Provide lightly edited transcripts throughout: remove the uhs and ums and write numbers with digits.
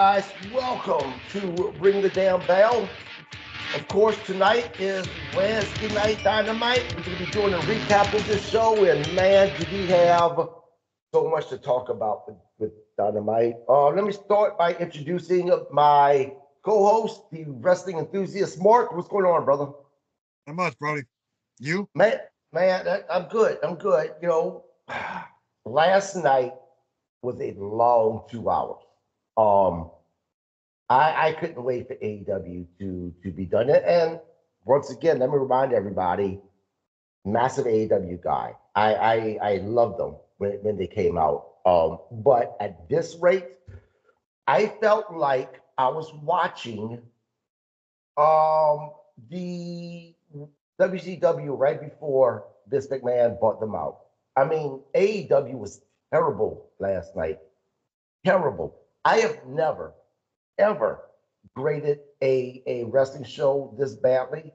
guys? Welcome to Ring the Damn Bell. Of course, tonight is Wednesday Night Dynamite. We're going to be doing a recap of this show, and man, do we have so much to talk about with Dynamite. Let me start by introducing my co-host, the wrestling enthusiast, Mark. What's going on, brother? Not much, Brody. You? Man, I'm good. I'm good. Last night was a long 2 hours. Um, I couldn't wait for AEW to be done. And once again, let me remind everybody, massive AEW guy. I loved them when they came out. But at this rate, I felt like I was watching the WCW right before Vince McMahon bought them out. I mean, AEW was terrible last night. Terrible. I have never, ever graded a wrestling show this badly,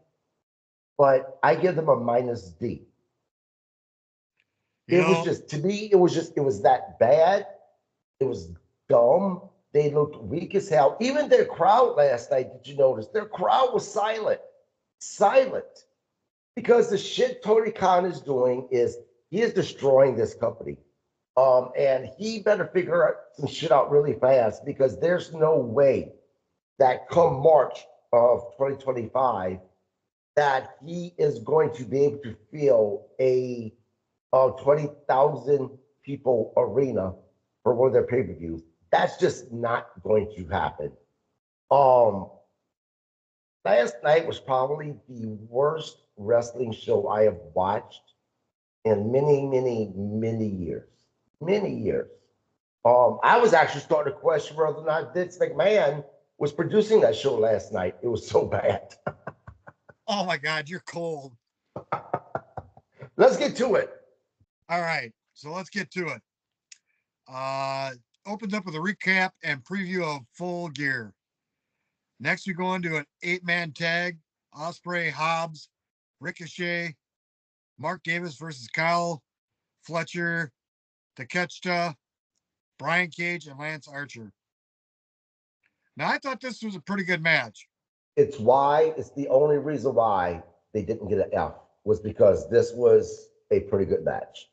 but I give them a minus D. You It was know, just, to me, it was that bad. It was dumb. They looked weak as hell. Even their crowd last night, did you notice? Their crowd was silent. Silent. Because the shit Tony Khan is doing is he is destroying this company. And he better figure out some shit out really fast because there's no way that come March of 2025 that he is going to be able to fill a 20,000 people arena for one of their pay-per-views. That's just not going to happen. Um, Last night was probably the worst wrestling show I have watched in many, many, many years. Many years. I was actually starting to question whether or not Vince McMahon was producing that show last night. It was so bad. oh my God, you're cold. Let's get to it. All right, so let's get to it. Uh, Opens up with a recap and preview of Full Gear. Next, we go into an 8-man tag: Osprey, Hobbs, Ricochet, Mark Davis versus Kyle Fletcher, Takeshita, Brian Cage, and Lance Archer. Now, I thought this was a pretty good match. It's the only reason why they didn't get an F was because this was a pretty good match.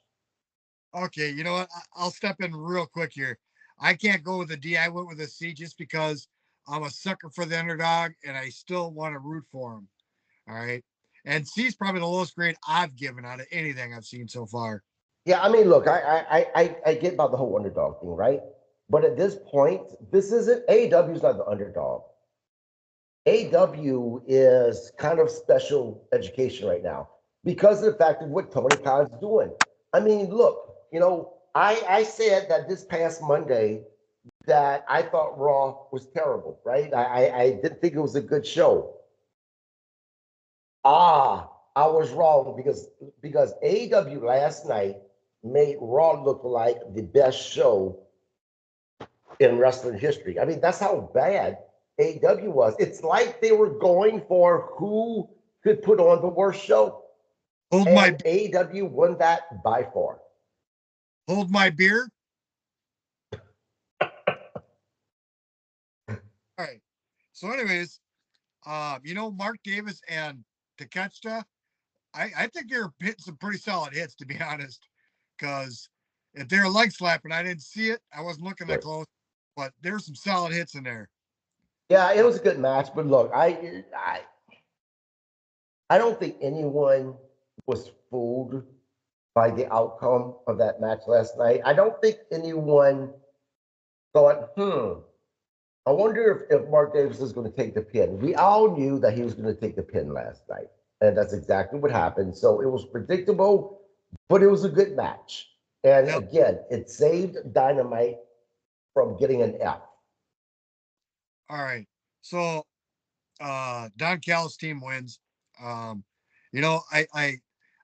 Okay, you know what? I'll step in real quick here. I can't go with a D. I went with a C just because I'm a sucker for the underdog and I still want to root for him. All right. And C is probably the lowest grade I've given out of anything I've seen so far. Yeah, I mean, look, I get about the whole underdog thing, right? But at this point, this isn't AEW is not the underdog. AW is kind of special education right now because of the fact of what Tony Khan's doing. I mean, look, I said that this past Monday that I thought Raw was terrible, right? I didn't think it was a good show. I was wrong because AEW last night made Raw look like the best show in wrestling history. I mean, that's how bad AEW was. It's like they were going for who could put on the worst show, Hold and my AEW won that by far. hold my beer. All right. So, anyways, Mark Davis and Takeshita, I think they're hitting some pretty solid hits, to be honest. Because if they're leg slapping, I didn't see it. I wasn't looking that Right. close, but there's some solid hits in there. Yeah, it Uh, was a good match, but look, I don't think anyone was fooled by the outcome of that match last night. I don't think anyone thought, I wonder if Mark Davis is going to take the pin. We all knew that he was going to take the pin last night, and that's exactly what happened. So it was predictable, but it was a good match. And yep. again, it saved Dynamite from getting an F. All right. So Don Callis' team wins. Um,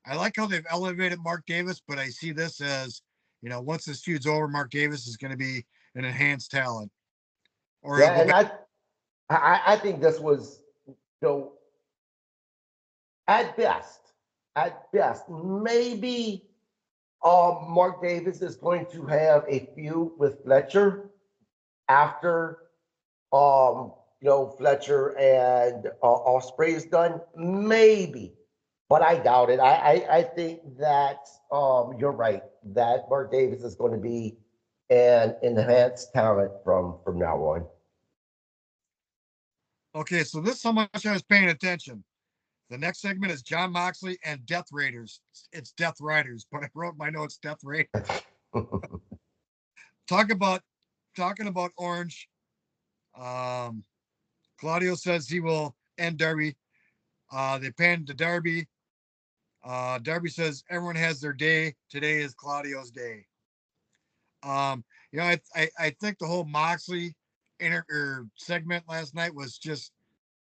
I like how they've elevated Mark Davis, but I see this as, once this feud's over, Mark Davis is going to be an enhanced talent, or he'll Yeah, go and back. I think this was, know, at best, maybe Mark Davis is going to have a feud with Fletcher after Fletcher and Osprey is done, maybe, but I doubt it. I think that you're right that Mark Davis is going to be an enhanced talent from now on. Okay, so this is how much I was paying attention. The next segment is John Moxley and Death Raiders. It's Death Riders, but I wrote my notes Death Raiders. Talk about talking about Orange. Um, Claudio says he will end Darby. They panned to Darby. Darby says everyone has their day. Today is Claudio's day. I think the whole Moxley segment last night was just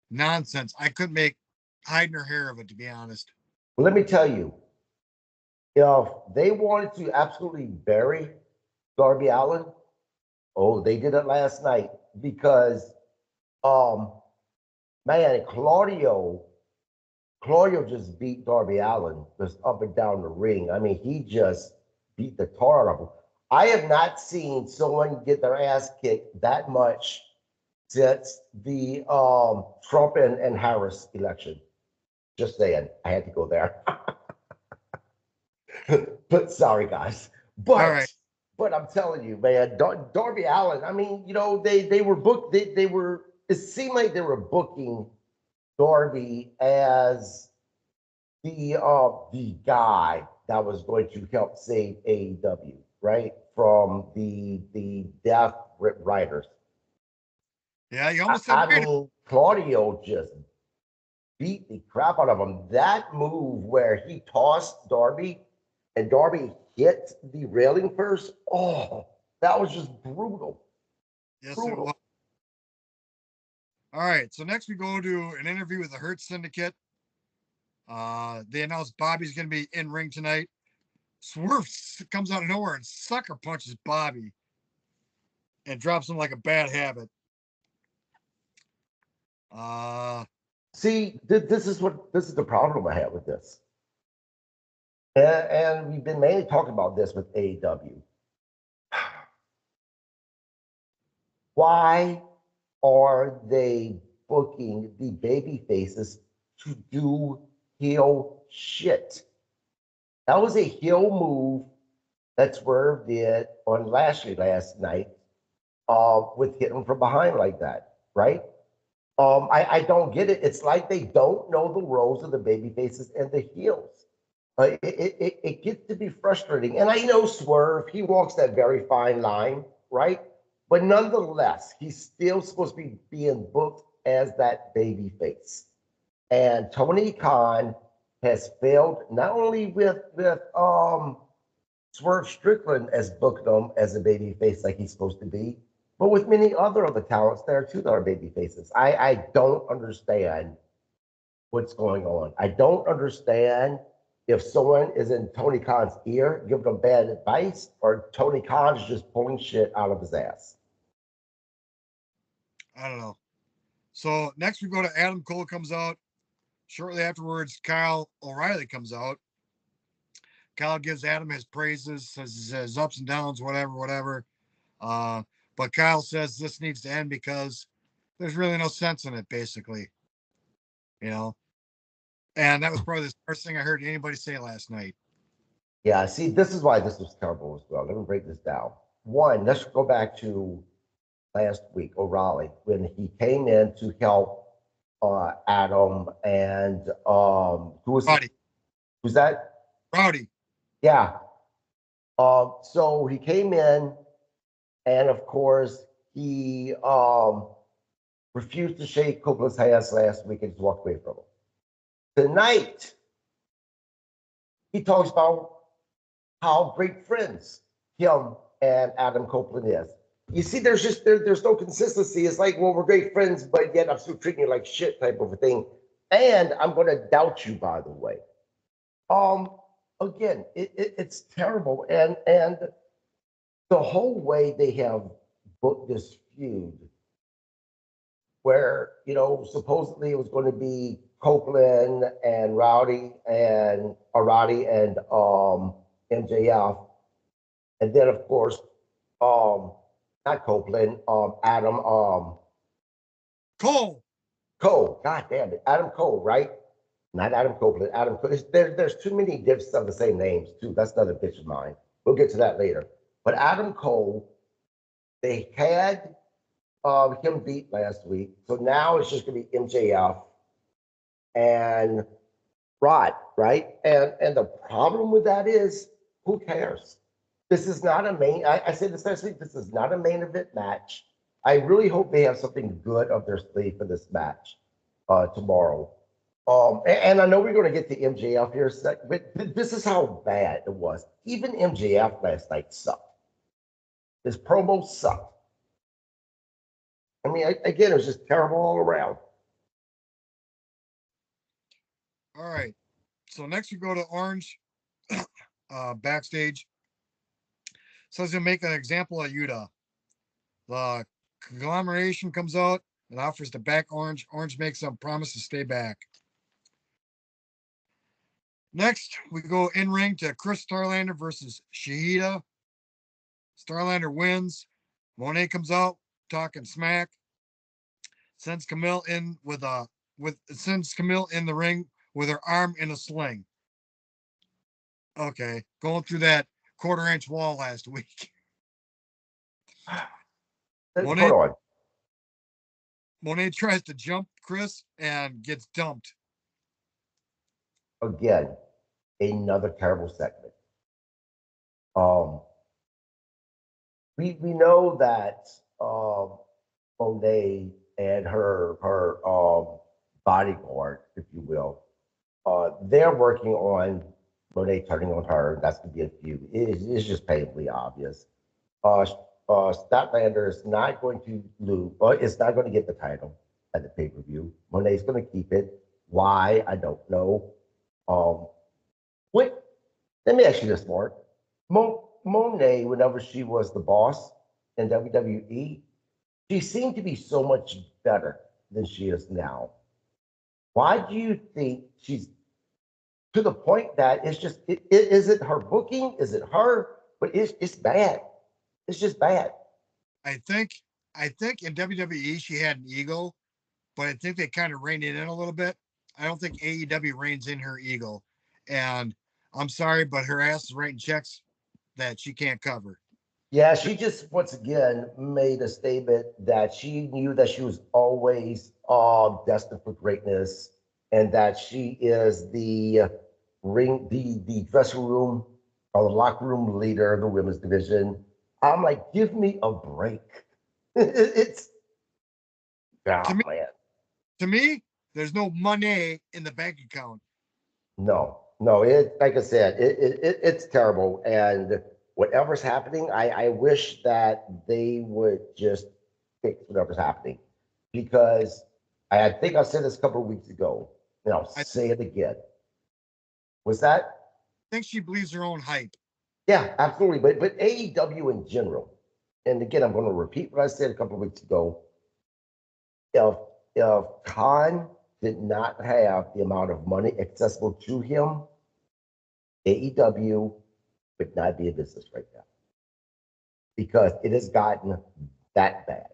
nonsense. I couldn't make hide nor hair of it, to be honest. Well, let me tell you, if they wanted to absolutely bury Darby Allen, oh, they did it last night because, um, man, Claudio just beat Darby Allen just up and down the ring. I mean, he just beat the tar out of him. I have not seen someone get their ass kicked that much since the Trump and Harris election. Just saying, I had to go there. But sorry, guys. All right. But I'm telling you, man, Darby Allen. I mean, they were booked. They were. It seemed like they were booking Darby as the guy that was going to help save AEW, right, from the Death Riders. Yeah, you almost said I mean, Claudio just beat the crap out of him. That move where he tossed Darby and Darby hit the railing first. Oh, that was just brutal. Yes, Brutal. it was. All right. So next we go to an interview with the Hurt Syndicate. They announced Bobby's going to be in ring tonight. Swerve comes out of nowhere and sucker punches Bobby and drops him like a bad habit. See, this is the problem I have with this, and we've been mainly talking about this with AEW. Why are they booking the baby faces to do heel shit? That was a heel move that Swerve did on Lashley last night, with hitting from behind like that, right? I don't get it. It's like they don't know the roles of the baby faces and the heels. It gets to be frustrating. And I know Swerve, he walks that very fine line, right? But nonetheless, he's still supposed to be being booked as that baby face. And Tony Khan has failed not only with Swerve Strickland as booked him as a baby face like he's supposed to be, but with many other of the talents there too that are baby faces. I don't understand what's going on. I don't understand if someone is in Tony Khan's ear giving them bad advice or Tony Khan's just pulling shit out of his ass. I don't know. So next we go to Adam Cole comes out. Shortly afterwards, Kyle O'Reilly comes out. Kyle gives Adam his praises, says his ups and downs, whatever. Uh, but Kyle says this needs to end because there's really no sense in it, basically. You know? And that was probably the first thing I heard anybody say last night. Yeah, see, this is why this was terrible as well. Let me break this down. One, let's go back to last week, O'Reilly, when he came in to help Adam and who was Rowdy. Who's that? Rowdy. Yeah. So he came in, and of course he refused to shake Copeland's hands last week and just walked away from him. Tonight, he talks about how great friends him and Adam Copeland is. You see, there's no consistency. It's like, well, we're great friends, but yet I'm still treating you like shit type of a thing. And I'm gonna doubt you, by the way. Um, Again, it's terrible. And the whole way they have booked this feud, where supposedly it was going to be Copeland and Roddy and MJF, and then of course not Copeland, Adam, Cole. Cole. God damn it. Adam Cole, right? Not Adam Copeland. Adam Cole. There's too many diffs of the same names, too. That's another bitch of mine. We'll get to that later. But Adam Cole, they had him beat last week. So now it's just going to be MJF and Rod, right? And the problem with that is, who cares? This is not a main. I said this last week. This is not a main event match. I really hope they have something good up their sleeve for this match tomorrow. And I know we're going to get to MJF here, but this is how bad it was. Even MJF last night sucked. His promo sucked. I mean, again, it was just terrible all around. All right. So next we go to Orange backstage. So he's gonna make an example of Yuta. The conglomeration comes out and offers to back Orange. Orange makes them promise to stay back. Next, we go in ring to Chris Starlander versus Shahida. Starlander wins. Monet comes out talking smack. Sends Camille in sends Camille in the ring with her arm in a sling. Okay, going through that quarter-inch wall last week. Hold Monet on. Monet tries to jump Chris and gets dumped. Again, another terrible segment. Um, we know that Monet and her bodyguard, if you will, they're working on Monet turning on her. That's to be a feud. It's just painfully obvious. Uh, Statlander is not going to lose, or it's not going to get the title at the pay per view. Monet's going to keep it. Why? I don't know. Um, what? Let me ask you this, Mark. Monet, whenever she was the boss in WWE, she seemed to be so much better than she is now. Why do you think she's to the point that it's just, is it her booking? Is it her? But it's bad. It's just bad. I think I think in WWE she had an ego, but I think they kind of reined it in a little bit. I don't think AEW reins in her ego. And I'm sorry, but her ass is writing checks that she can't cover. Yeah, she just once again made a statement that she knew that she was always destined for greatness, and that she is the dressing room or the locker room leader of the women's division. I'm like, give me a break. It's To oh me, man, to me, there's no money in the bank account. no, no. It like I said, it's terrible, and whatever's happening, I wish that they would just fix whatever's happening, because I think I said this a couple of weeks ago, and I'll I say it again. Was that? think she believes her own hype. Yeah, absolutely. But AEW in general, and again, I'm going to repeat what I said a couple of weeks ago. If if Khan did not have the amount of money accessible to him, AEW would not be in business right now, because it has gotten that bad.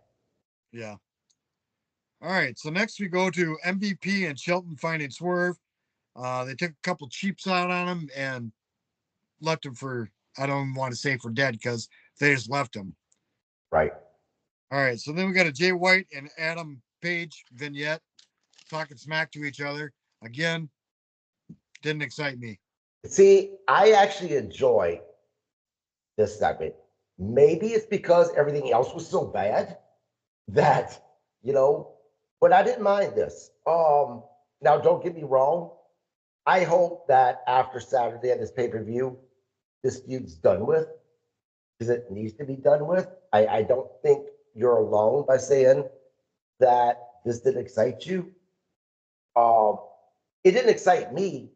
Yeah. All right. So next we go to MVP and Shelton finding Swerve. They took a couple cheaps out on him and left him for, I don't want to say for dead because they just left him. Right. All right. So then we got a Jay White and Adam Page vignette talking smack to each other. Again, didn't excite me. See, I actually enjoy this segment. Maybe it's because everything else was so bad that, you know, but I didn't mind this. Now don't get me wrong. I hope that after Saturday at this pay-per-view, this feud's done with, because it needs to be done with. I don't think you're alone by saying that this didn't excite you. Um, it didn't excite me,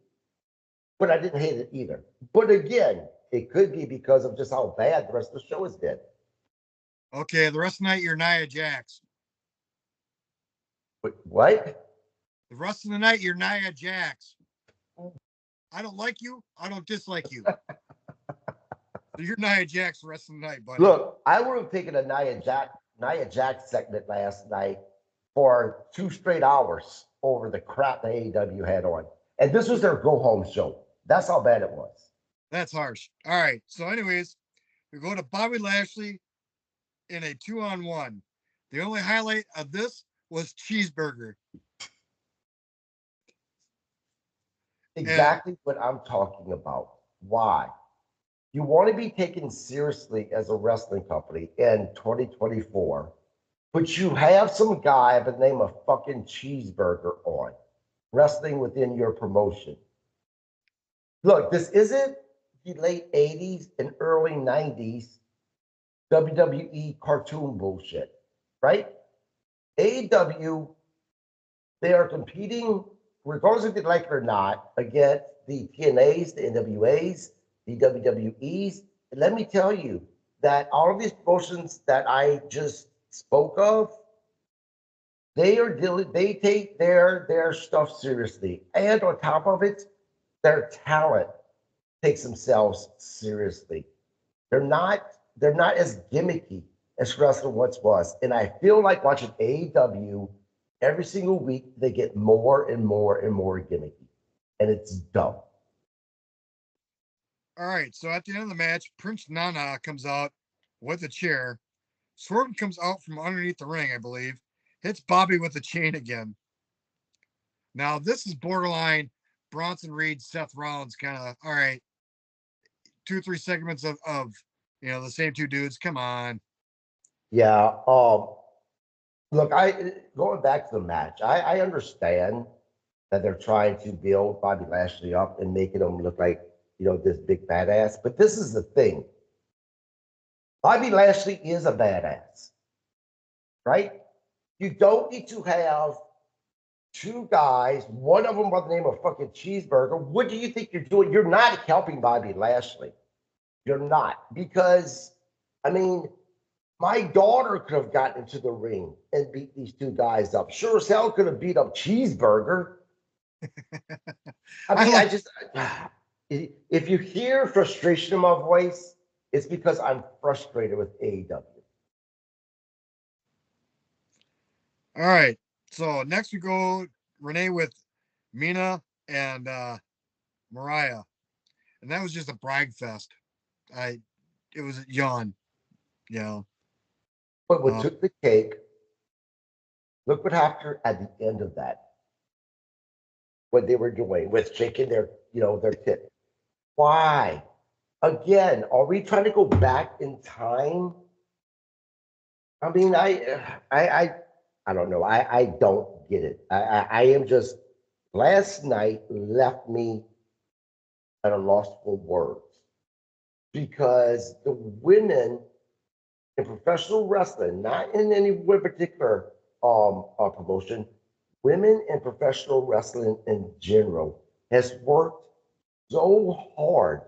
but I didn't hate it either. But again, it could be because of just how bad the rest of the show has been. Okay. The rest of the night, you're Nia Jax. But what? The rest of the night, you're Nia Jax. I don't like you. I don't dislike you. So you're Nia Jax the rest of the night, buddy. Look, I would have taken a Nia Jax segment last night for 2 straight hours over the crap that AEW had on. And this was their go home show. That's how bad it was. That's harsh. All right. So, anyways, we go to Bobby Lashley in a 2-on-1. The only highlight of this was Cheeseburger. And Exactly what I'm talking about. Why? You want to be taken seriously as a wrestling company in 2024, but you have some guy by the name of fucking Cheeseburger on wrestling within your promotion. Look, this isn't the late 80s and early 90s WWE cartoon bullshit, right? AEW, they are competing, regardless if they like it or not, against the TNAs, the NWAs, the WWEs. And let me tell you that all of these promotions that I just spoke of, they take their stuff seriously. And on top of it, their talent takes themselves seriously. They're not they're not as gimmicky as wrestling once was. And I feel like watching AEW every single week, they get more and more and more gimmicky. And it's dumb. all right. So, at the end of the match, Prince Nana comes out with a chair. Swerve comes out from underneath the ring, I believe, hits Bobby with the chain again. Now, this is borderline Bronson Reed, Seth Rollins kind of, all right, 2, 3 segments of the same two dudes. Come on. Yeah. Look, I going back to the match, I understand that they're trying to build Bobby Lashley up and making him look like, this big badass. But this is the thing. Bobby Lashley is a badass, right? You don't need to have two guys, one of them by the name of fucking Cheeseburger. What do you think you're doing? You're not helping Bobby Lashley. You're not. Because, I mean, my daughter could have gotten into the ring and beat these two guys up. Sure as hell could have beat up Cheeseburger. I mean, if you hear frustration in my voice, it's because I'm frustrated with AEW. All right. So next we go Renee with Mina and Mariah, and that was just a brag fest. It was a yawn, you know. But what took the cake, look what happened at the end of that. What they were doing with shaking their tit. Why? Again, are we trying to go back in time? I mean, I don't know. I don't get it. I am just, last night left me at a loss for words because the women in professional wrestling, not in any one particular promotion, women in professional wrestling in general has worked so hard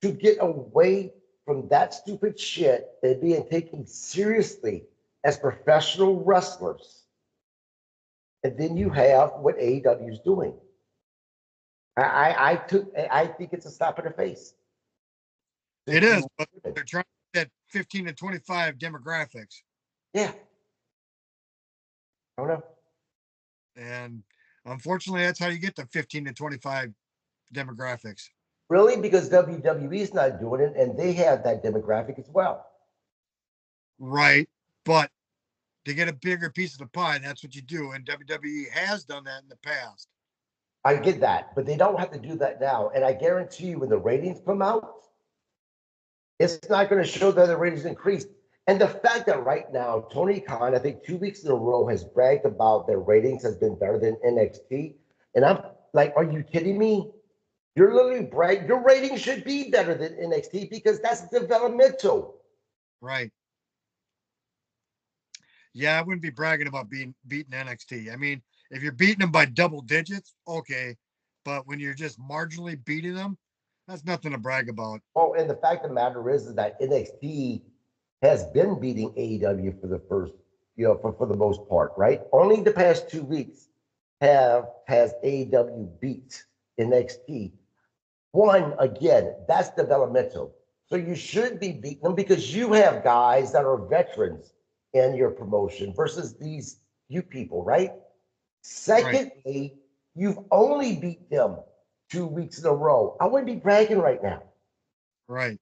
to get away from that stupid shit and being taken seriously as professional wrestlers. And then you have what AEW is doing. I think it's a slap in the face. It is, but they're trying to get 15 to 25 demographics. Yeah. I don't know. And unfortunately, that's how you get the 15 to 25 demographics. Really? Because WWE's not doing it, and they have that demographic as well. Right. But to get a bigger piece of the pie, that's what you do. And WWE has done that in the past. I get that, but they don't have to do that now. And I guarantee you, when the ratings come out, it's not going to show that the ratings increased. And the fact that right now, Tony Khan, I think 2 weeks in a row, has bragged about their ratings has been better than NXT. And I'm like, are you kidding me? You're literally bragging. Your ratings should be better than NXT because that's developmental. Right. Yeah, I wouldn't be bragging about beating NXT. I mean, if you're beating them by double digits, okay. But when you're just marginally beating them, that's nothing to brag about. Well, and the fact of the matter is that NXT has been beating AEW for the first, for the most part, right? Only the past 2 weeks has AEW beat NXT. One, again, that's developmental. So you should be beating them because you have guys that are veterans in your promotion versus these, you people, right? Secondly, you've only beat them 2 weeks in a row. I wouldn't be bragging right now. Right.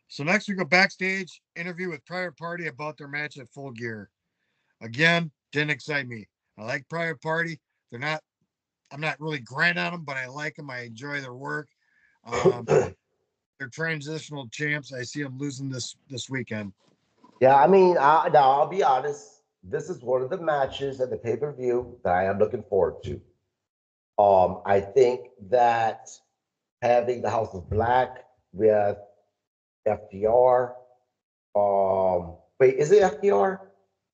So next we go backstage, interview with Private Party about their match at Full Gear. Again, didn't excite me. I like Private Party. I'm not really grand on them, but I like them. I enjoy their work. Um, they're transitional champs. I see them losing this weekend. Yeah, I mean, now I'll be honest. This is one of the matches at the pay-per-view that I am looking forward to. I think that having the House of Black with FTR. Wait, is it FTR?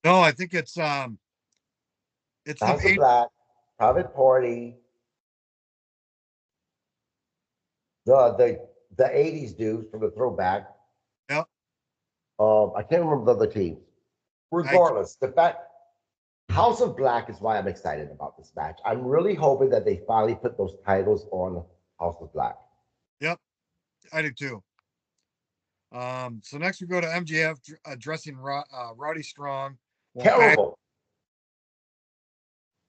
No, I think it's The some House of Black, Private Party, the '80s dudes from the throwback. Yep. I can't remember the other teams. Regardless, the fact House of Black is why I'm excited about this match. I'm really hoping that they finally put those titles on House of Black. Yep, I do too. So next we go to MJF addressing Roddy Strong. Terrible.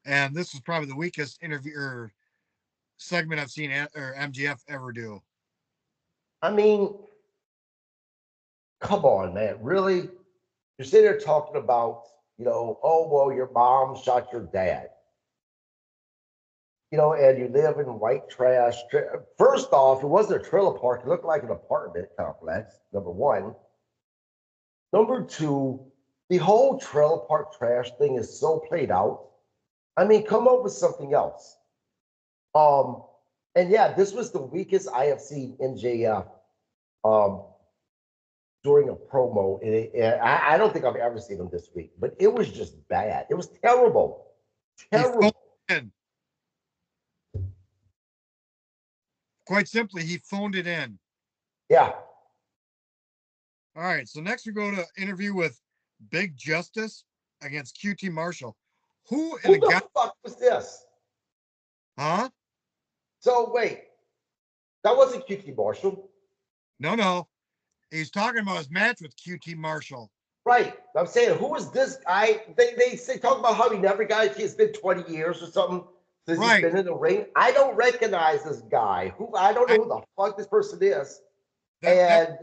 And this was probably the weakest interview or segment I've seen or MJF ever do. I mean, come on, man. Really? You're sitting there talking about, oh, well, your mom shot your dad. And you live in white trash. First off, it wasn't a trailer park. It looked like an apartment complex, number one. Number two, the whole trailer park trash thing is so played out. I mean, come up with something else. And yeah, this was the weakest I have seen MJF during a promo. I don't think I've ever seen him this week, but it was just bad. It was terrible. Terrible. Quite simply, he phoned it in. Yeah. All right. So next we go to interview with Big Justice against QT Marshall. Who the fuck was this? Huh? So wait, that wasn't QT Marshall. No. He's talking about his match with QT Marshall. Right. I'm saying, who is this guy? They say talk about how he never got it. It's been 20 years or something since he's been in the ring. I don't recognize this guy. I don't know who the fuck this person is. And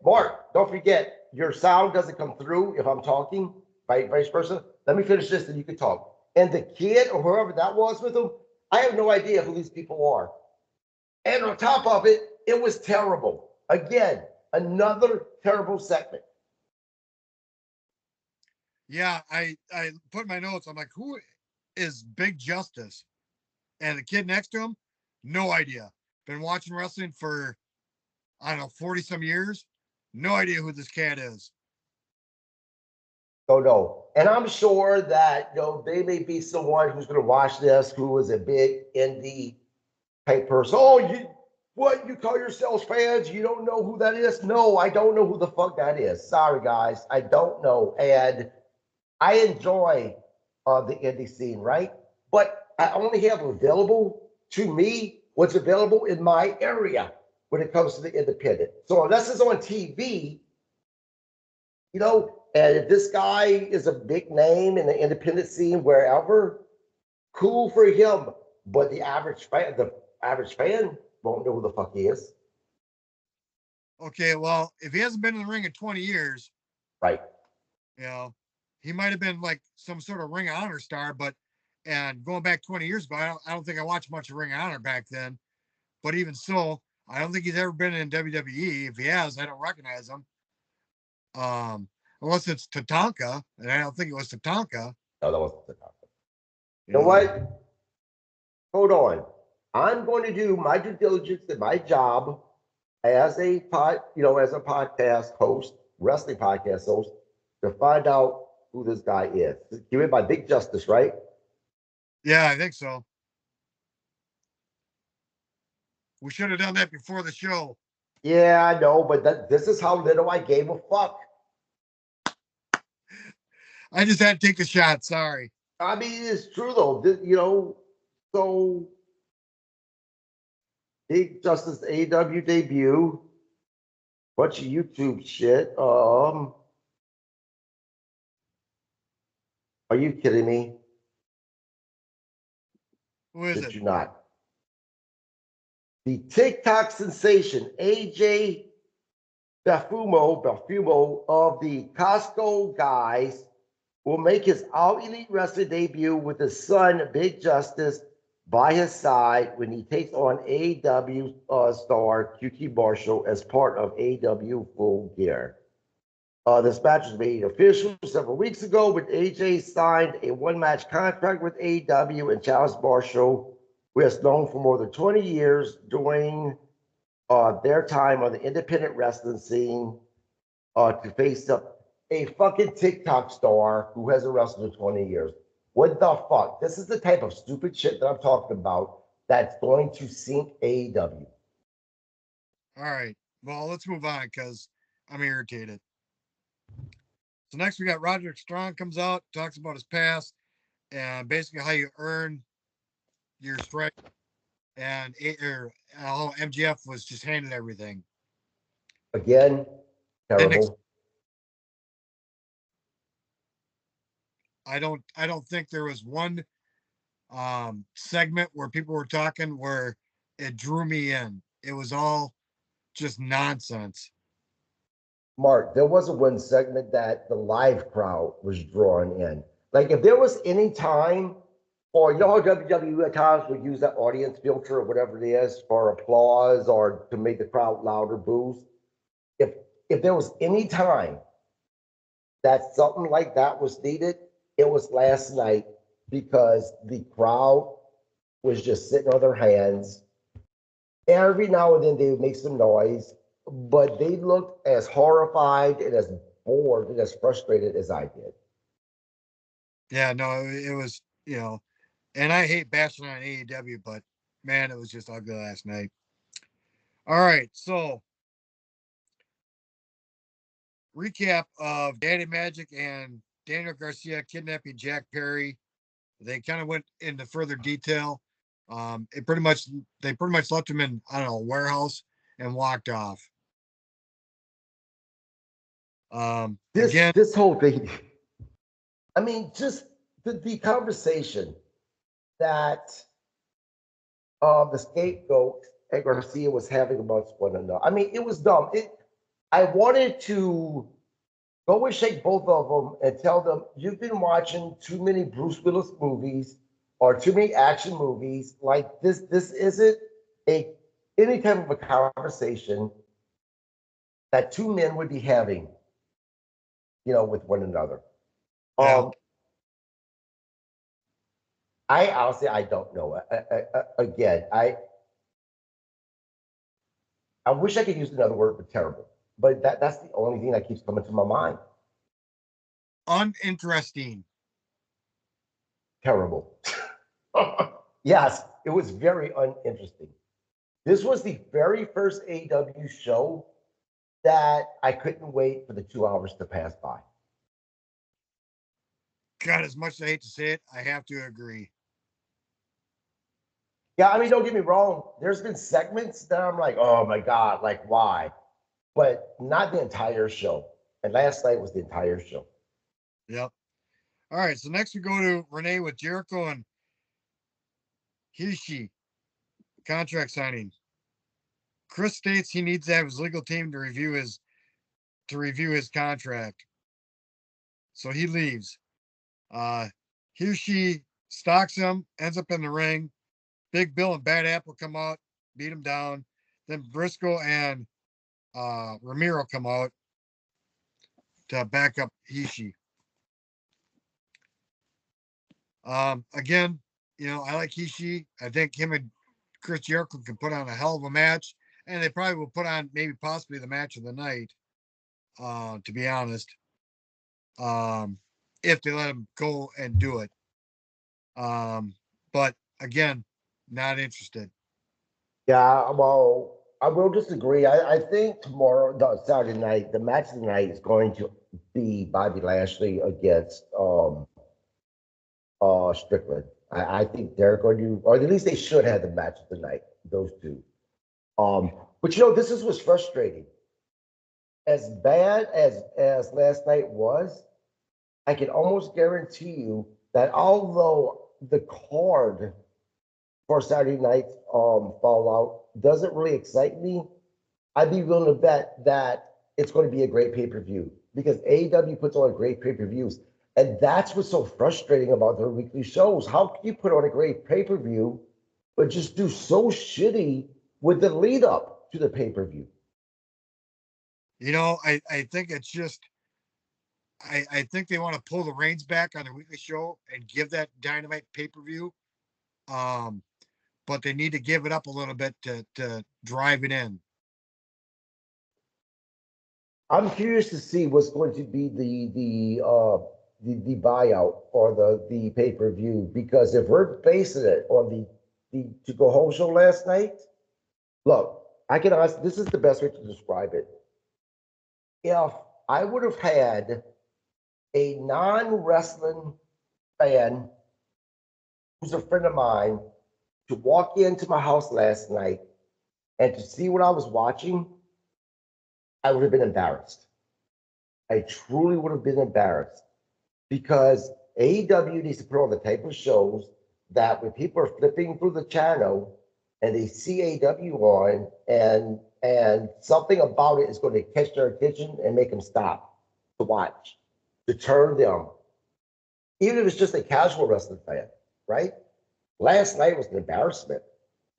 Mark, don't forget, your sound doesn't come through if I'm talking, vice versa. Let me finish this and you can talk. And the kid or whoever that was with him, I have no idea who these people are. And on top of it, it was terrible. Again, another terrible segment. Yeah, I put my notes. I'm like, who is Big Justice? And the kid next to him, no idea. Been watching wrestling for, I don't know, 40 some years. No idea who this cat is. Don't know. And I'm sure that they may be someone who's going to watch this who is a big indie type person. Oh, you call yourselves fans? You don't know who that is? No, I don't know who the fuck that is. Sorry, guys. I don't know. And I enjoy the indie scene, right? But I only have available to me what's available in my area when it comes to the independent. So unless it's on TV, and if this guy is a big name in the independent scene wherever, cool for him. But the average fan won't know who the fuck he is. Okay, well, if he hasn't been in the ring in 20 years, right? He might have been like some sort of Ring of Honor star, and going back 20 years ago, I don't think I watched much of Ring of Honor back then. But even so, I don't think he's ever been in WWE. If he has, I don't recognize him. Unless it's Tatanka, and I don't think it was Tatanka. No, that wasn't Tatanka. You know what? Hold on. I'm going to do my due diligence and my job as a podcast host, wrestling podcast host, to find out who this guy is. Give it by Big Justice, right? Yeah, I think so. We should have done that before the show. Yeah, I know, but this is how little I gave a fuck. I just had to take the shot. Sorry. I mean, it's true though. So Big Justice AEW debut, bunch of YouTube shit. Are you kidding me? Who is Did it? you not? The TikTok sensation, AJ Buffimo of the Costco guys will make his All Elite Wrestling debut with his son, Big Justice, by his side when he takes on AEW star QT Marshall as part of AEW Full Gear. This match was made official several weeks ago when AJ signed a one-match contract with AEW and challenged Marshall, who has known for more than 20 years during their time on the independent wrestling scene, to face up a fucking TikTok star who hasn't wrestled in 20 years. What the fuck? This is the type of stupid shit that I'm talking about that's going to sink AEW. All right. Well, let's move on because I'm irritated. So next we got Roderick Strong comes out, talks about his past and basically how you earn your strike, and how MGF was just handed everything. Again, Didn't terrible. I don't think there was one segment where people were talking where it drew me in. It was all just nonsense. Mark, there wasn't one segment that the live crowd was drawn in. Like if there was any time, or you know how WWE at times would use that audience filter or whatever it is for applause or to make the crowd louder boos. If if there was any time that something like that was needed, it was last night because the crowd was just sitting on their hands. Every now and then they would make some noise, but they looked as horrified and as bored and as frustrated as I did. Yeah, no, it was, and I hate bashing on AEW, but man, it was just ugly last night. All right, so recap of Daddy Magic and Daniel Garcia kidnapping Jack Perry. They kind of went into further detail. It pretty much they pretty much left him in, I don't know, a warehouse and walked off. This Again, this whole thing, I mean, just the conversation that the scapegoat and Garcia was having amongst one another. I mean, it was dumb. I wanted to go and shake both of them and tell them you've been watching too many Bruce Willis movies or too many action movies. Like this isn't a any type of a conversation that two men would be having, with one another. yeah, Um, I honestly I don't know. Again, I wish I could use another word for terrible, but that's the only thing that keeps coming to my mind. uninteresting. Terrible. Yes, it was very uninteresting. This was the very first AW show that I couldn't wait for the 2 hours to pass by. God, as much as I hate to say it, I have to agree. Yeah, I mean, don't get me wrong. There's been segments that I'm like, oh my God, like why? But not the entire show. And last night was the entire show. Yep. All right, so next we go to Renee with Jericho and Hishi contract signing. Chris states he needs to have his legal team to review his contract. So he leaves. Uh Hishi stalks him, ends up in the ring. Big Bill and Bad Apple come out, beat him down. Then Briscoe and Ramiro come out to back up Hishi. Again, I like Hishi. I think him and Chris Jericho can put on a hell of a match, and they probably will put on maybe possibly the match of the night. To be honest, um, if they let him go and do it. But again, not interested. Yeah, well, I will disagree. I think tomorrow, no, Saturday night, the match of the night is going to be Bobby Lashley against Strickland. I think they're going to, or at least they should have the match of the night, those two. But this is what's frustrating. As bad as last night was, I can almost guarantee you that although the card for Saturday night Fallout doesn't really excite me, I'd be willing to bet that it's going to be a great pay-per-view because AEW puts on great pay-per-views. And that's what's so frustrating about their weekly shows. How can you put on a great pay-per-view, but just do so shitty with the lead up to the pay-per-view? I think it's just I think they want to pull the reins back on their weekly show and give that Dynamite pay-per-view. Um, but they need to give it up a little bit to drive it in. I'm curious to see what's going to be the buyout or the pay per view because if we're basing it on the to go home show last night, look, I can ask. This is the best way to describe it. If I would have had a non wrestling fan who's a friend of mine to walk into my house last night and to see what I was watching, I would have been embarrassed. I truly would have been embarrassed because AEW needs to put on the type of shows that when people are flipping through the channel and they see AEW on and something about it is going to catch their attention and make them stop to watch, to turn them, even if it's just a casual wrestling fan, right? Last night was an embarrassment.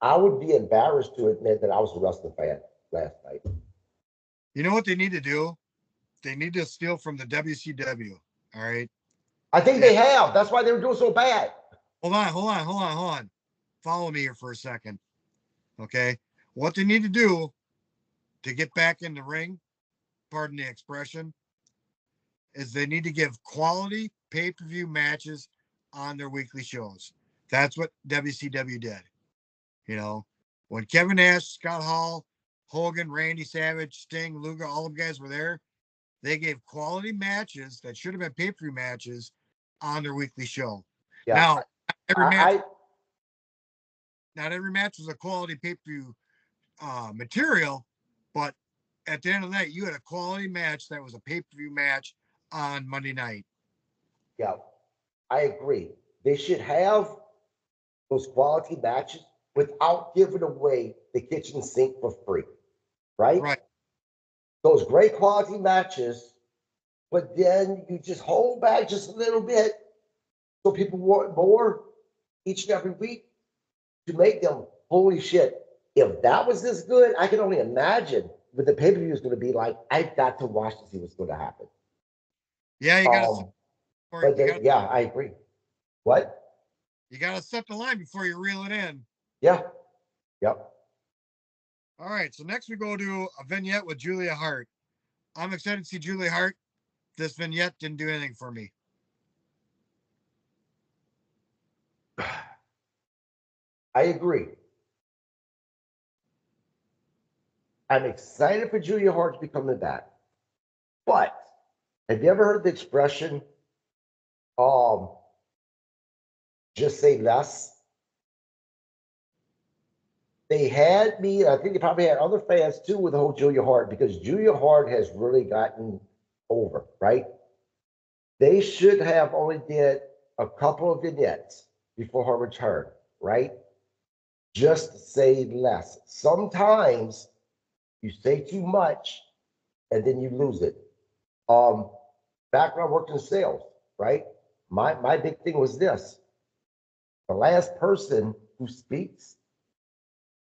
I would be embarrassed to admit that I was a wrestling fan last night. You know what they need to do? They need to steal from the WCW. All right. I think And they have. That's why they were doing so bad. hold on. Follow me here for a second. Okay. What they need to do to get back in the ring, pardon the expression, is they need to give quality pay-per-view matches on their weekly shows. That's what WCW did. You know, when Kevin Nash, Scott Hall, Hogan, Randy Savage, Sting, Luger, all of them guys were there, they gave quality matches that should have been pay-per-view matches on their weekly show. Yeah. Now, every match, I not every match was a quality pay-per-view material, but at the end of the night, you had a quality match that was a pay-per-view match on Monday night. yeah, I agree. They should have those quality matches without giving away the kitchen sink for free, right? Right. Those great quality matches, but then you just hold back just a little bit so people want more each and every week to make them holy shit. If that was this good, I can only imagine what the pay per view is going to be like. I've got to watch to see what's going to happen. Yeah, you got to But then, yeah, I agree. What? you got to set the line before you reel it in. Yeah. Yep. All right, so next we go to a vignette with Julia Hart. I'm excited to see Julia Hart. This vignette didn't do anything for me. I agree. I'm excited for Julia Hart to be coming back. But have you ever heard the expression, um, just say less? They had me, I think they probably had other fans too with the whole Julia Hart because Julia Hart has really gotten over, right? They should have only did a couple of vignettes before her return, right? Just say less. Sometimes you say too much and then you lose it. Um, Back when I worked in sales, right? My big thing was this: the last person who speaks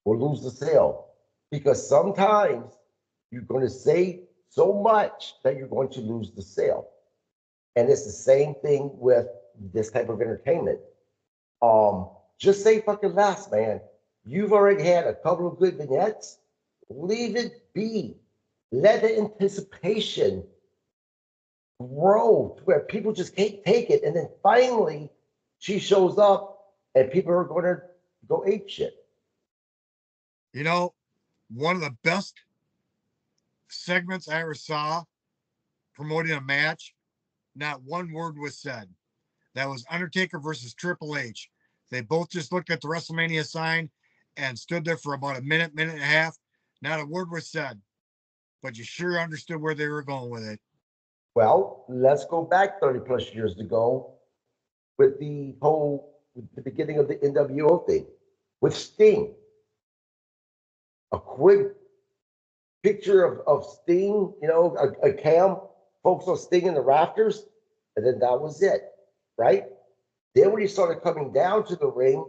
will lose the sale because sometimes you're going to say so much that you're going to lose the sale. And it's the same thing with this type of entertainment. Just say fucking less, man. You've already had a couple of good vignettes. Leave it be. Let the anticipation grow to where people just can't take it. And then finally, she shows up and people are going to go ape shit. You know, one of the best segments I ever saw promoting a match, not one word was said. That was Undertaker versus Triple H. They both just looked at the WrestleMania sign and stood there for about a minute, minute and a half. Not a word was said, but you sure understood where they were going with it. Well, let's go back 30 plus years ago with with the beginning of the NWO thing with Sting. A quick picture of Sting, a cam, folks on Sting in the rafters, and then that was it, right? Then when he started coming down to the ring,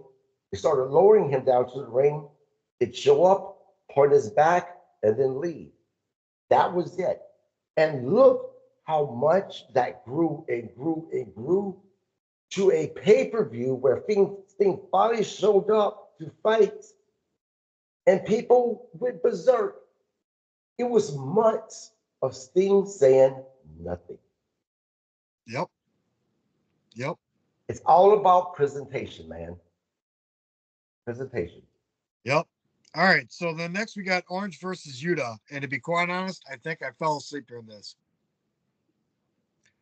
they started lowering him down to the ring. He'd show up, point his back, and then leave. That was it. And look how much that grew and grew and grew to a pay-per-view where Sting finally showed up to fight, and people went berserk. It was months of Sting saying nothing. Yep. Yep. It's all about presentation, man. Presentation. Yep. All right. So then next we got Orange versus Utah. And to be quite honest, I think I fell asleep during this.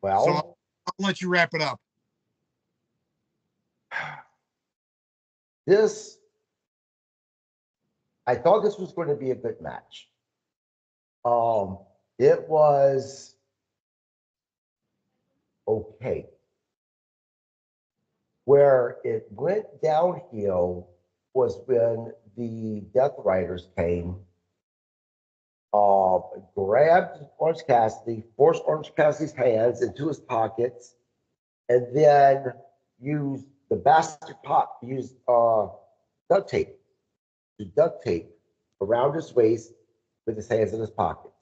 So Well, I'll let you wrap it up. this, I thought this was going to be a good match. Um, it was okay. Where it went downhill was when the Death Riders came, uh, grabbed Orange Cassidy, forced Orange Cassidy's hands into his pockets, and then used the bastard pot, used duct tape to duct tape around his waist with his hands in his pockets.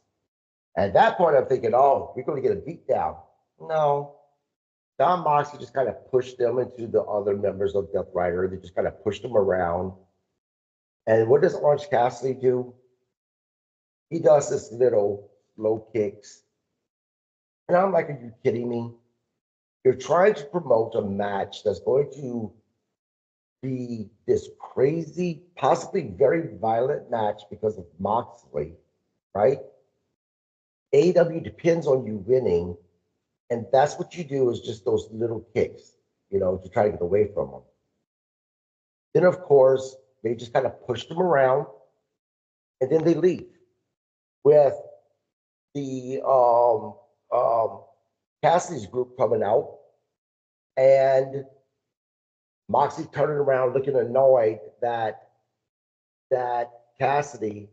At that point, I'm thinking, oh, we're going to get a beat down. No, Don Moxley just kind of pushed them into the other members of Death Rider. They just kind of pushed them around. And what does Orange Cassidy do? He does this little low kicks. And I'm like, are you kidding me? You're trying to promote a match that's going to be this crazy, possibly very violent match because of Moxley, right? AEW depends on you winning, and that's what you do is just those little kicks, to try to get away from them. Then, of course, they just kind of push them around, and then they leave with the Cassidy's group coming out, and Moxie turning around looking annoyed that Cassidy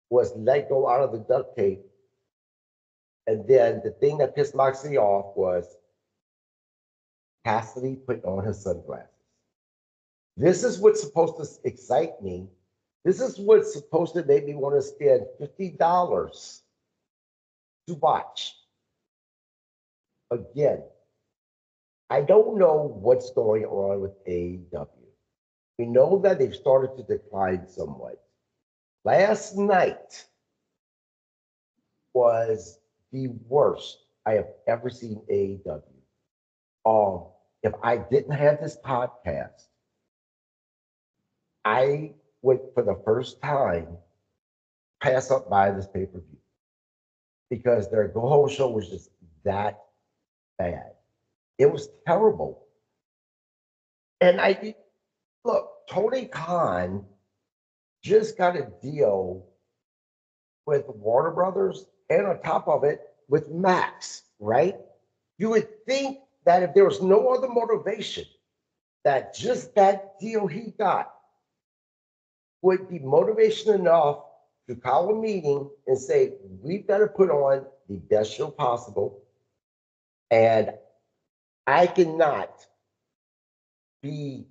was let go out of the duct tape. And then the thing that pissed Moxie off was Cassidy put on his sunglasses. This is what's supposed to excite me. This is what's supposed to make me want to spend $50 to watch. Again, I don't know what's going on with AEW. We know that they've started to decline somewhat. Last night was the worst I have ever seen AEW. If I didn't have this podcast, I would, for the first time, pass up by this pay per view because their go home show was just that bad. It was terrible. And look, Tony Khan just got a deal with Warner Brothers and on top of it with Max, right? You would think that if there was no other motivation, that just that deal he got would be motivation enough to call a meeting and say, we've got to put on the best show possible. And I cannot be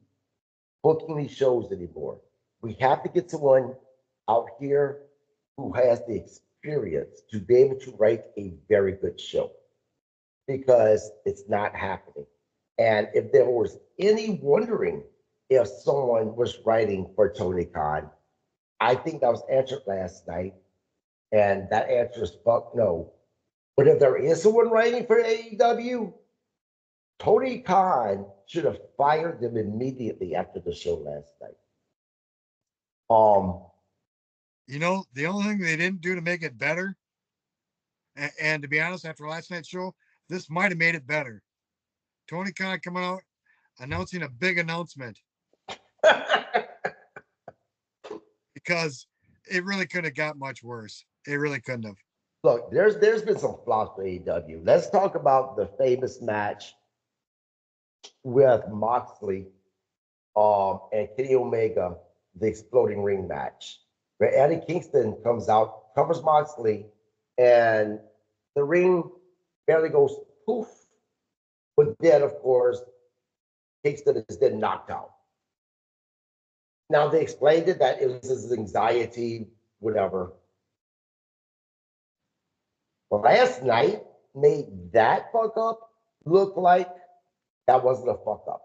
booking these shows anymore. We have to get someone out here who has the experience to be able to write a very good show because it's not happening. And if there was any wondering if someone was writing for Tony Khan, I think that was answered last night. And that answer is fuck no. But if there is someone writing for AEW, Tony Khan should have fired them immediately after the show last night. The only thing they didn't do to make it better, and to be honest, after last night's show, this might have made it better. Tony Khan coming out announcing a big announcement because it really couldn't have got much worse. It really couldn't have. Look, there's been some flops for AEW. Let's talk about the famous match with Moxley and Kenny Omega, the exploding ring match, where Eddie Kingston comes out, covers Moxley, and the ring barely goes poof. But then, of course, Kingston is then knocked out. Now they explained it that it was his anxiety, whatever. But last night made that fuck up look like that wasn't a fuck up.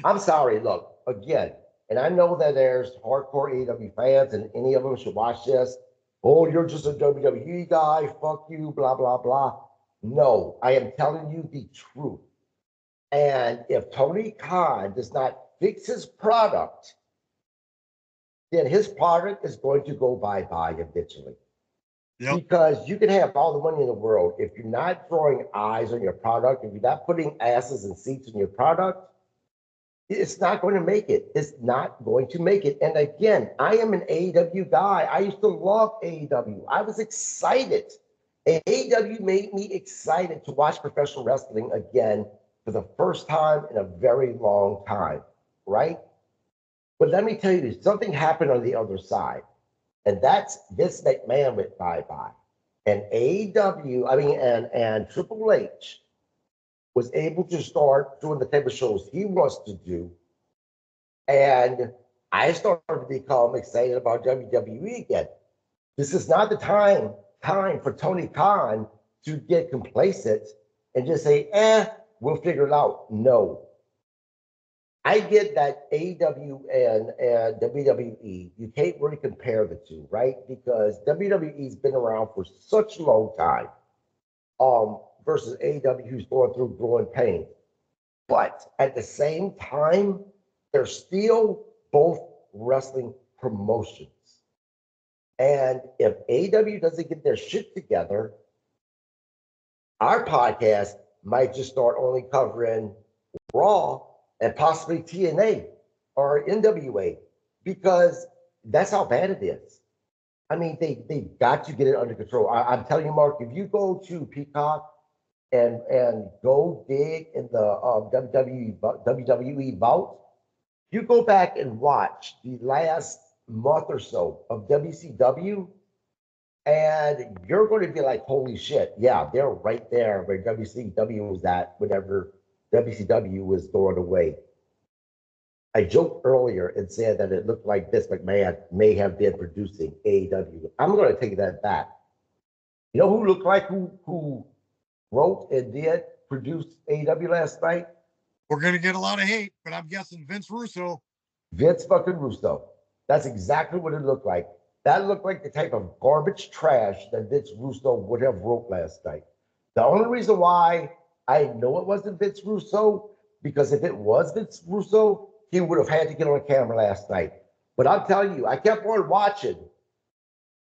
I'm sorry, look, again, and I know that there's hardcore AEW fans, and any of them should watch this. Oh, you're just a WWE guy, fuck you, blah, blah, blah. No, I am telling you the truth. And if Tony Khan does not fix his product, then his product is going to go bye-bye eventually. Yep. Because you can have all the money in the world. If you're not throwing eyes on your product, if you're not putting asses and seats in your product, it's not going to make it. It's not going to make it. And again, I am an AEW guy. I used to love AEW. I was excited. AEW made me excited to watch professional wrestling again for the first time in a very long time, right? But let me tell you, something happened on the other side. And that's Vince McMahon went bye-bye. And AEW, and Triple H was able to start doing the type of shows he wants to do. And I started to become excited about WWE again. This is not the time for Tony Khan to get complacent and just say, we'll figure it out. No. I get that AEW and WWE, you can't really compare the two, right? Because WWE's been around for such a long time, versus AEW, who's going through growing pains. But at the same time, they're still both wrestling promotions. And if AEW doesn't get their shit together, our podcast might just start only covering Raw and possibly TNA or NWA, because that's how bad it is. I mean, they got to get it under control. I'm telling you, Mark, if you go to Peacock and go dig in the WWE vault, you go back and watch the last month or so of WCW, and you're going to be like, holy shit, yeah, they're right there where WCW was at whenever WCW was going away. I joked earlier and said that it looked like Vince McMahon may have been producing AEW. I'm going to take that back. You know who looked like who wrote and did produce AEW last night? We're going to get a lot of hate, but I'm guessing Vince Russo. Vince fucking Russo. That's exactly what it looked like. That looked like the type of garbage trash that Vince Russo would have wrote last night. The only reason why I know it wasn't Vince Russo, because if it was Vince Russo, he would have had to get on camera last night. But I'm telling you, I kept on watching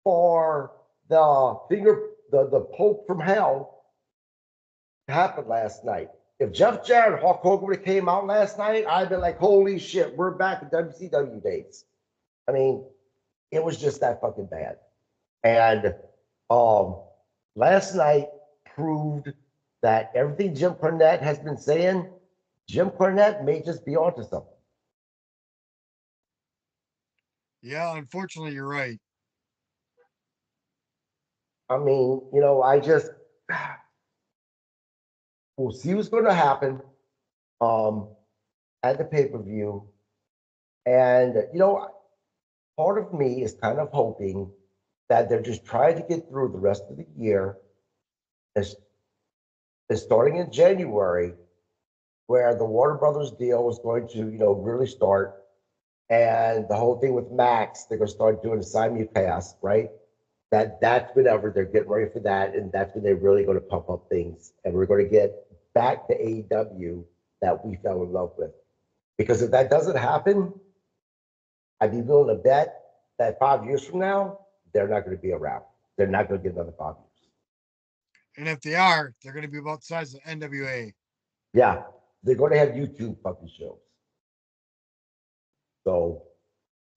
for the Pope from hell to happen last night. If Jeff Jarrett and Hulk Hogan would have came out last night, I'd be like, holy shit, we're back in WCW days. I mean, it was just that fucking bad. And last night proved that everything Jim Cornette has been saying, Jim Cornette may just be onto something. Yeah, unfortunately, you're right. I mean, we'll see what's going to happen at the pay-per-view. And, part of me is kind of hoping that they're just trying to get through the rest of the year, as starting in January, where the Warner Brothers deal was going to, really start. And the whole thing with Max, they're going to start doing the simulcast, right? That's whenever they're getting ready for that. And that's when they're really going to pump up things. And we're going to get back to AEW that we fell in love with. Because if that doesn't happen, I'd be willing to bet that 5 years from now, they're not going to be around. They're not going to get another 5 years. And if they are, they're going to be about the size of NWA. Yeah, they're going to have YouTube fucking shows. So,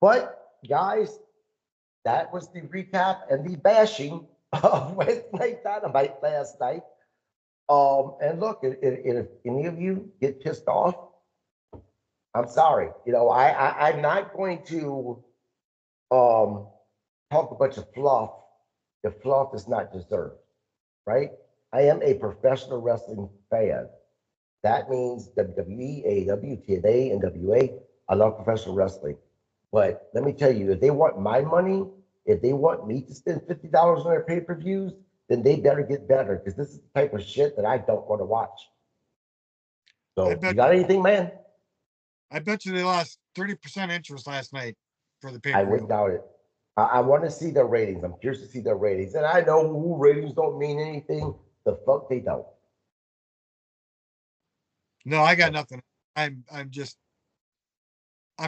but guys, that was the recap and the bashing Wednesday Night Dynamite last night. And look, if any of you get pissed off, I'm sorry. I'm not going to um, talk a bunch of fluff if fluff is not deserved, right? I am a professional wrestling fan. That means WWE, AEW, TNA, NWA. I love professional wrestling. But let me tell you, if they want my money, if they want me to spend $50 on their pay-per-views, then they better get better because this is the type of shit that I don't want to watch. I So, you bet got anything, man? I bet you they lost 30% interest last night for the I pay-per-view. wouldn't doubt it. I want to see their ratings. I'm curious to see their ratings. And I know ratings don't mean anything. The fuck they don't. No, I got nothing. I'm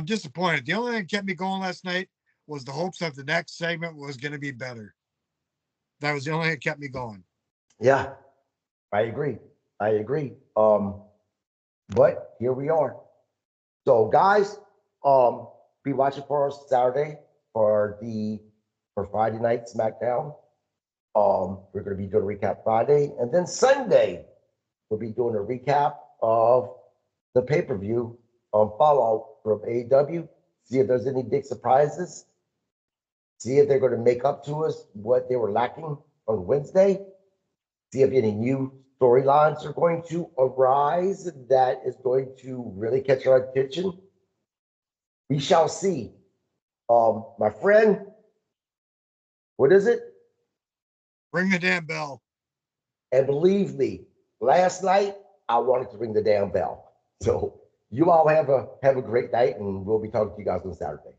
disappointed. The only thing that kept me going last night was the hopes that the next segment was going to be better. That was the only thing that kept me going. Yeah, I agree. I agree. But here we are. So, guys, be watching for us Saturday for Friday night SmackDown. We're going to be doing a recap Friday, and then Sunday we'll be doing a recap of the pay per view Fallout from AEW. See if there's any big surprises. See if they're going to make up to us what they were lacking on Wednesday. See if any new storylines are going to arise that is going to really catch our attention. We shall see. My friend, what is it? Ring the damn bell. And believe me, last night I wanted to ring the damn bell. So you all have a great night, and we'll be talking to you guys on Saturday.